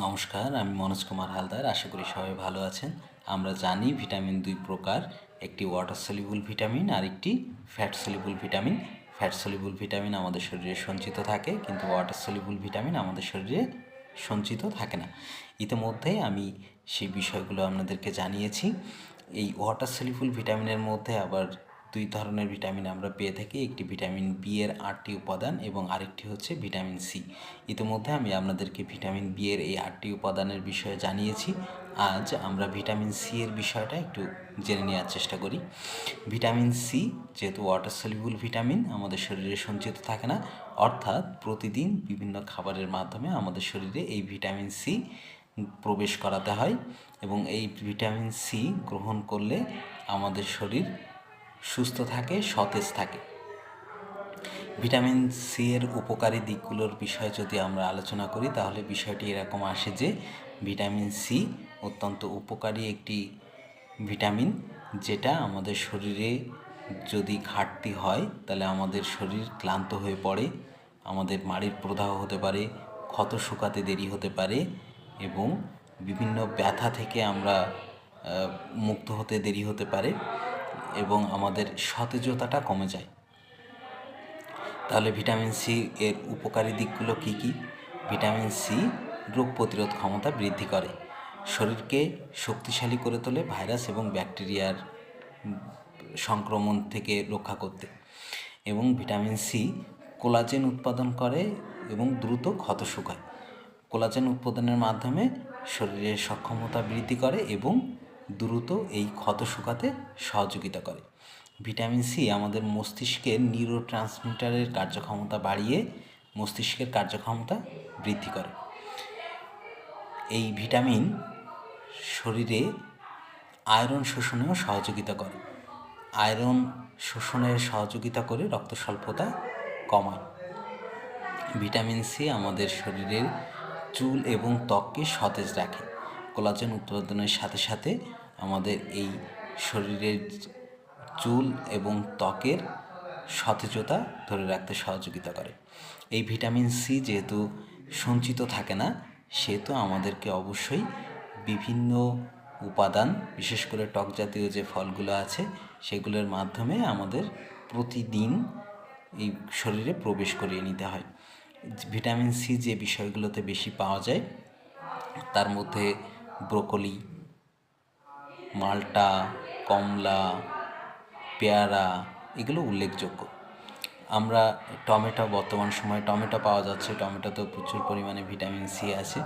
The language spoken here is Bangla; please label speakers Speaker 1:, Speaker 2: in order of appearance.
Speaker 1: নমস্কার, আমি মনোজ কুমার হালদার। আশা করি সবাই ভালো আছেন। আমরা জানি ভিটামিন ২ প্রকার, একটি ওয়াটার সলিউবল ভিটামিন আর একটি fat soluble vitamin. Fat soluble vitamin আমাদের শরীরে সঞ্চিত থাকে, কিন্তু ওয়াটার সলিউবল ভিটামিন আমাদের শরীরে সঞ্চিত থাকে না। ইতিমধ্যেই আমি সেই বিষয়গুলো আপনাদেরকে জানিয়েছি। এই ওয়াটার সলিউবল ভিটামিনের মধ্যে আবার দুই ধরনের ভিটামিন আমরা পেয়ে থাকি, একটি ভিটামিন বি এর ৮টি উপাদান এবং আরেকটি হচ্ছে ভিটামিন সি। ইতিমধ্যে আমি আপনাদেরকে ভিটামিন বি এর এই ৮টি উপাদানের বিষয়ে জানিয়েছি। আজ আমরা ভিটামিন সি এর বিষয়টা একটু জেনে নেওয়ার চেষ্টা করি। ভিটামিন সি যেহেতু ওয়াটার সলিউবল ভিটামিন, আমাদের শরীরে সঞ্চিত থাকে না, অর্থাৎ প্রতিদিন বিভিন্ন খাবারের মাধ্যমে আমাদের শরীরে এই ভিটামিন সি প্রবেশ করাতে হয় এবং এই ভিটামিন সি গ্রহণ করলে আমাদের শরীর সুস্থ থাকে, সতেজ থাকে। ভিটামিন সি এর উপকারী দিকগুলোর বিষয়ে যদি আমরা আলোচনা করি, তাহলে বিষয়টি এরকম আসে যে ভিটামিন সি অত্যন্ত উপকারী একটি ভিটামিন, যেটা আমাদের শরীরে যদি ঘাটতি হয় তাহলে আমাদের শরীর ক্লান্ত হয়ে পড়ে, আমাদের মাড়ির প্রদাহ হতে পারে, ক্ষত শুকাতে দেরি হতে পারে এবং বিভিন্ন ব্যথা থেকে আমরা মুক্ত হতে দেরি হতে পারে এবং আমাদের সতেজতাটা কমে যায়। তাহলে ভিটামিন সি এর উপকারী দিকগুলো কী কী? ভিটামিন সি রোগ প্রতিরোধ ক্ষমতা বৃদ্ধি করে, শরীরকে শক্তিশালী করে তোলে ভাইরাস এবং ব্যাকটেরিয়ার সংক্রমণ থেকে রক্ষা করতে। এবং ভিটামিন সি কোলাজেন উৎপাদন করে এবং দ্রুত ক্ষত শুকায়। কোলাজেন উৎপাদনের মাধ্যমে শরীরের সক্ষমতা বৃদ্ধি করে এবং দ্রুত এই ক্ষত শুকাতে সহযোগিতা করে। ভিটামিন সি আমাদের মস্তিষ্কের নিউরোট্রান্সমিটারের কার্যক্ষমতা বাড়িয়ে মস্তিষ্কের কার্যক্ষমতা বৃদ্ধি করে। এই ভিটামিন শরীরে আয়রন শোষণেও সহযোগিতা করে, আয়রন শোষণের সহযোগিতা করে রক্ত স্বল্পতা কমায়। ভিটামিন সি আমাদের শরীরের চুল এবং ত্বককে সতেজ রাখে। কোলাজেন উৎপাদনের সাথে সাথে আমাদের এই শরীরের চুল এবং ত্বকের সতেজতা ধরে রাখতে সহযোগিতা করে। এই ভিটামিন সি যেহেতু সঞ্চিত থাকে না, সেহেতু আমাদেরকে অবশ্যই বিভিন্ন উপাদান, বিশেষ করে টক জাতীয় যে ফলগুলো আছে সেগুলোর মাধ্যমে আমাদের প্রতিদিন এই শরীরে প্রবেশ করিয়ে নিতে হয়। ভিটামিন সি যে বিষয়গুলোতে বেশি পাওয়া যায় তার মধ্যে ব্রোকলি, মাল্টা, কমলা, পেয়ারা এগুলো উল্লেখযোগ্য। আমরা বর্তমান সময়ে টমেটো পাওয়া যাচ্ছে, টমেটোতেও প্রচুর পরিমাণে ভিটামিন সি আছে।